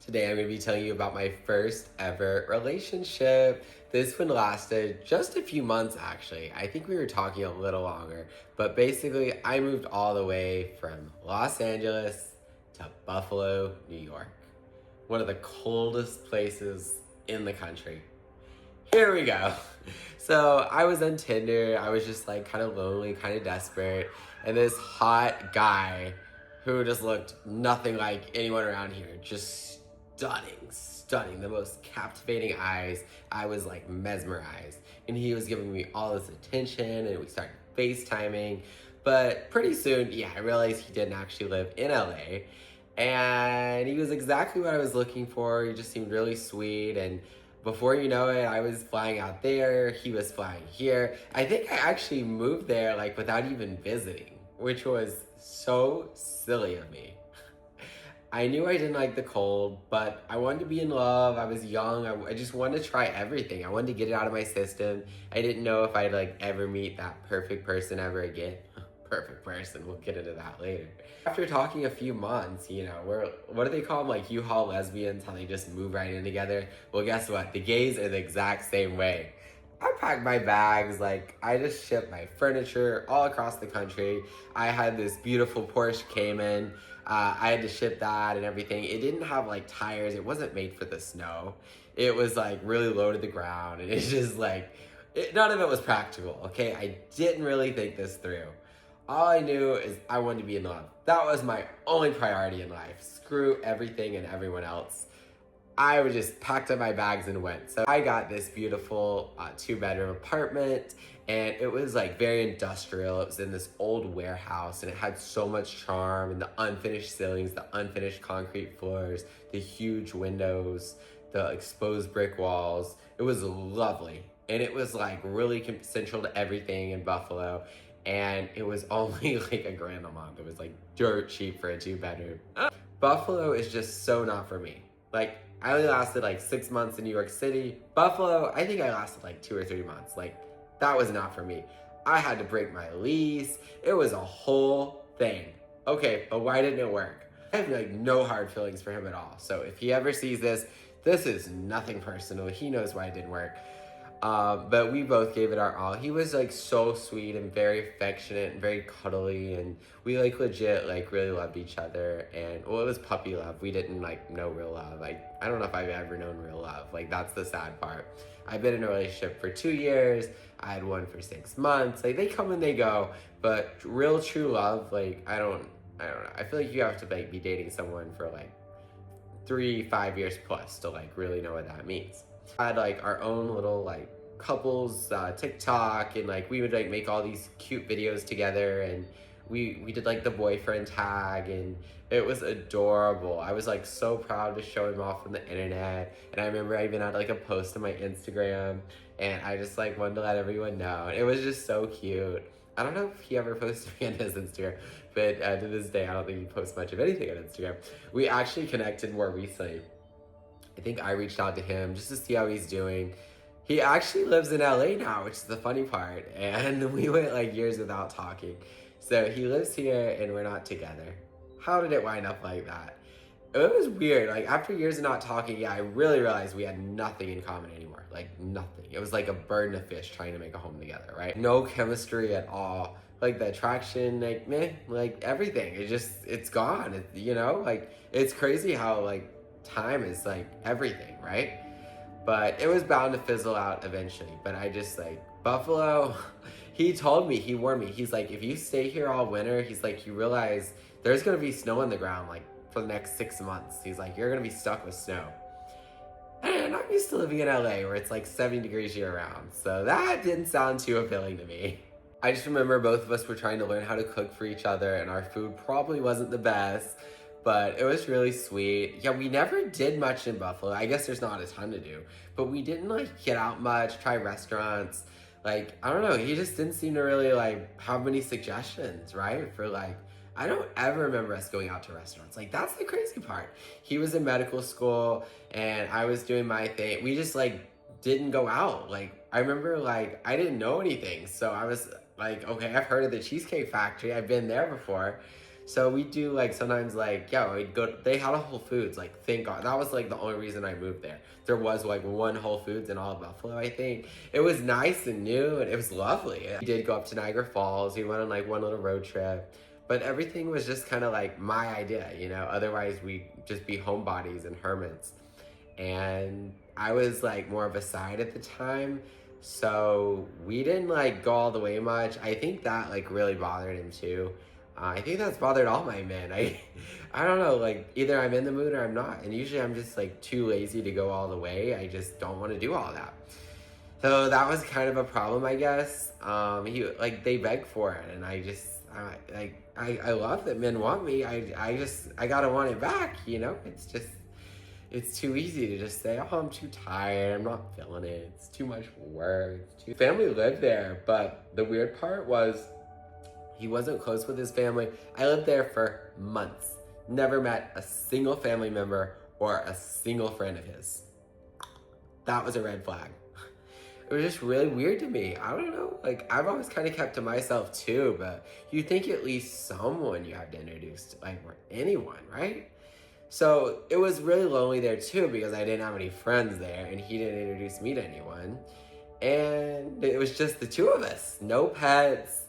Today I'm going to be telling you about my first ever relationship. This one lasted just a few months actually. I think we were talking a little longer, but basically I moved all the way from Los Angeles to Buffalo, New York. One of the coldest places in the country. Here we go. So I was on Tinder. I was just like kind of lonely, kind of desperate. And this hot guy who just looked nothing like anyone around here, just stunning, the most captivating eyes. I was like mesmerized. And he was giving me all this attention and we started FaceTiming. But pretty soon, I realized he didn't actually live in LA. And he was exactly what I was looking for. He just seemed really sweet, and before you know it, I was flying out there, he was flying here. I think I actually moved there like without even visiting, which was so silly of me. I knew I didn't like the cold, but I wanted to be in love. I was young. I just wanted to try everything. I wanted to get it out of my system. I didn't know if I'd like ever meet that perfect person ever again. Perfect person. We'll get into that later. After talking a few months, what do they call them? Like U-Haul lesbians, how they just move right in together. Well, guess what? The gays are the exact same way. I packed my bags, like I just shipped my furniture all across the country. I had this beautiful Porsche Cayman. I had to ship that and everything. It didn't have like tires. It wasn't made for the snow. It was like really low to the ground, and it's just like, none of it was practical, okay? I didn't really think this through. All I knew is I wanted to be in love. That was my only priority in life. Screw everything and everyone else. I would just packed up my bags and went. So I got this beautiful 2-bedroom apartment, and it was like very industrial. It was in this old warehouse, and it had so much charm, and the unfinished ceilings, the unfinished concrete floors, the huge windows, the exposed brick walls. It was lovely, and it was like really central to everything in Buffalo. And it was only like $1,000 a month. It was like dirt cheap for a 2-bedroom. Buffalo is just so not for me. Like, I only lasted like 6 months in New York City. Buffalo, I think I lasted like 2 or 3 months. Like, that was not for me. I had to break my lease. It was a whole thing. Okay, but why didn't it work? I have like no hard feelings for him at all. So if he ever sees this, this is nothing personal. He knows why it didn't work. But we both gave it our all. He was like so sweet and very affectionate and very cuddly, and we like legit like really loved each other. And well, it was puppy love. We didn't like know real love. Like, I don't know if I've ever known real love. Like, that's the sad part. I've been in a relationship for 2 years. I had one for 6 months. Like, they come and they go, but real true love, like, I don't know. I feel like you have to like be dating someone for like 3-5 years plus to like really know what that means. I had like our own little like couples TikTok, and like we would like make all these cute videos together, and we did like the boyfriend tag, and it was adorable. I was like so proud to show him off on the internet, and I remember I even had like a post on my Instagram, and I just like wanted to let everyone know. It was just so cute. I don't know if he ever posted me on his Instagram, but to this day I don't think he posts much of anything on Instagram. We actually connected more recently. I think I reached out to him just to see how he's doing. He actually lives in LA now, which is the funny part. And we went like years without talking. So he lives here and we're not together. How did it wind up like that? It was weird. Like, after years of not talking, I really realized we had nothing in common anymore. Like, nothing. It was like a bird and a fish trying to make a home together, right? No chemistry at all. Like, the attraction, like, meh, like everything. It's gone. Like, it's crazy how like time is like everything, right? But it was bound to fizzle out eventually. But I just like, Buffalo, he warned me. He's like, if you stay here all winter, he's like, you realize there's gonna be snow on the ground like for the next 6 months. He's like, you're gonna be stuck with snow. And I'm used to living in LA where it's like 70 degrees year round. So that didn't sound too appealing to me. I just remember both of us were trying to learn how to cook for each other, and our food probably wasn't the best, but it was really sweet. Yeah, we never did much in Buffalo. I guess there's not a ton to do, but we didn't like get out much, try restaurants. Like, I don't know, he just didn't seem to really like have many suggestions, right? For like, I don't ever remember us going out to restaurants. Like, that's the crazy part. He was in medical school and I was doing my thing. We just like didn't go out. Like, I remember like I didn't know anything. So I was like, okay, I've heard of the Cheesecake Factory. I've been there before. So we do like sometimes like, yeah, we'd go, they had a Whole Foods, like thank God. That was like the only reason I moved there. There was like one Whole Foods in all of Buffalo, I think. It was nice and new and it was lovely. We did go up to Niagara Falls. We went on like one little road trip. But everything was just kind of like my idea, you know? Otherwise we'd just be homebodies and hermits. And I was like more of a side at the time. So we didn't like go all the way much. I think that like really bothered him too. I think that's bothered all my men. I don't know, like either I'm in the mood or I'm not. And usually I'm just like too lazy to go all the way. I just don't want to do all that. So that was kind of a problem, I guess. He like they beg for it, and I just I love that men want me. I gotta want it back, you know. It's too easy to just say, oh, I'm too tired, I'm not feeling it, it's too much work. Family lived there, but the weird part was he wasn't close with his family. I lived there for months, never met a single family member or a single friend of his. That was a red flag. It was just really weird to me. I don't know, like I've always kind of kept to myself too, but you'd think at least someone you have to introduce to, like, or anyone, right? So it was really lonely there too because I didn't have any friends there and he didn't introduce me to anyone. And it was just the two of us, no pets,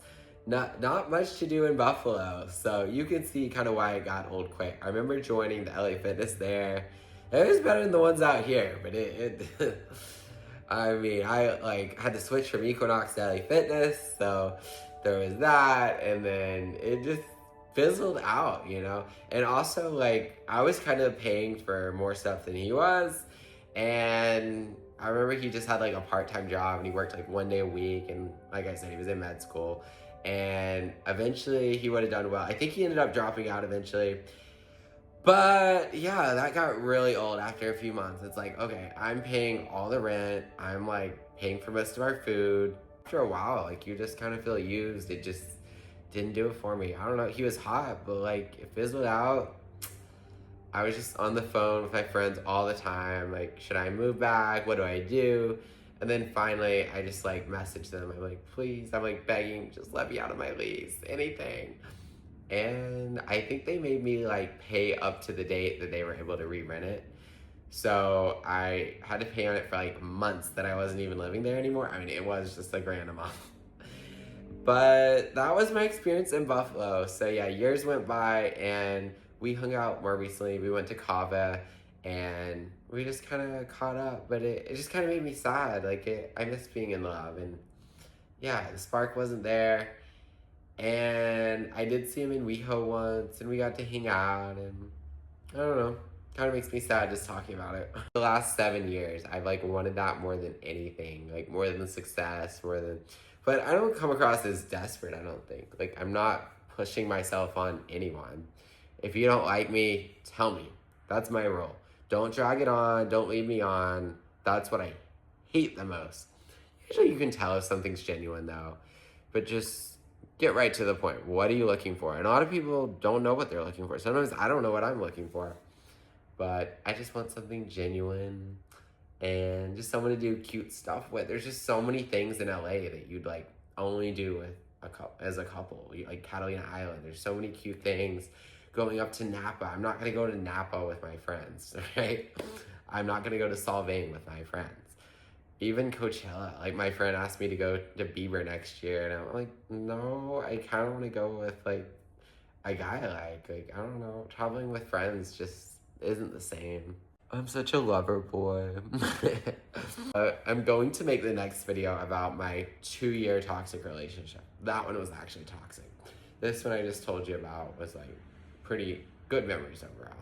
not much to do in Buffalo. So you can see kind of why it got old quick. I remember joining the LA Fitness there. It was better than the ones out here, but I mean, I like had to switch from Equinox to LA Fitness, so there was that, and then it just fizzled out, you know? And also, like, I was kind of paying for more stuff than he was, and I remember he just had, like, a part-time job, and he worked, like, 1 day a week, and like I said, he was in med school, and eventually he would have done well. I think he ended up dropping out eventually, but yeah, that got really old after a few months. It's like, okay, I'm paying all the rent, I'm, like, paying for most of our food. After a while, like, you just kind of feel used. It just didn't do it for me. I don't know, he was hot, but like it fizzled out. I was just on the phone with my friends all the time, like, should I move back? What do I do? And then finally I just like messaged them. I'm like, please, I'm like begging, just let me out of my lease, anything. And I think they made me like pay up to the date that they were able to re-rent it. So I had to pay on it for like months that I wasn't even living there anymore. I mean, it was just a grand a month. But that was my experience in Buffalo. So yeah, years went by and we hung out more recently. We went to Cava and we just kind of caught up, but it just kind of made me sad. Like I missed being in love, and yeah, the spark wasn't there. And I did see him in WeHo once and we got to hang out, and I don't know, kind of makes me sad just talking about it. The last 7 years, I've like wanted that more than anything, like more than success, more than, but I don't come across as desperate, I don't think. Like, I'm not pushing myself on anyone. If you don't like me, tell me. That's my rule. Don't drag it on, don't lead me on. That's what I hate the most. Usually you can tell if something's genuine though, but just get right to the point. What are you looking for? And a lot of people don't know what they're looking for. Sometimes I don't know what I'm looking for. But I just want something genuine and just someone to do cute stuff with. There's just so many things in LA that you'd like only do with as a couple. Like Catalina Island, there's so many cute things. Going up to Napa, I'm not gonna go to Napa with my friends, right? I'm not gonna go to Solvang with my friends. Even Coachella, like my friend asked me to go to Bieber next year, and I'm like, no, I kind of want to go with like a guy like I don't know, traveling with friends just isn't the same. I'm such a lover boy. I'm going to make the next video about my 2-year toxic relationship. That one was actually toxic. This one I just told you about was like pretty good memories overall.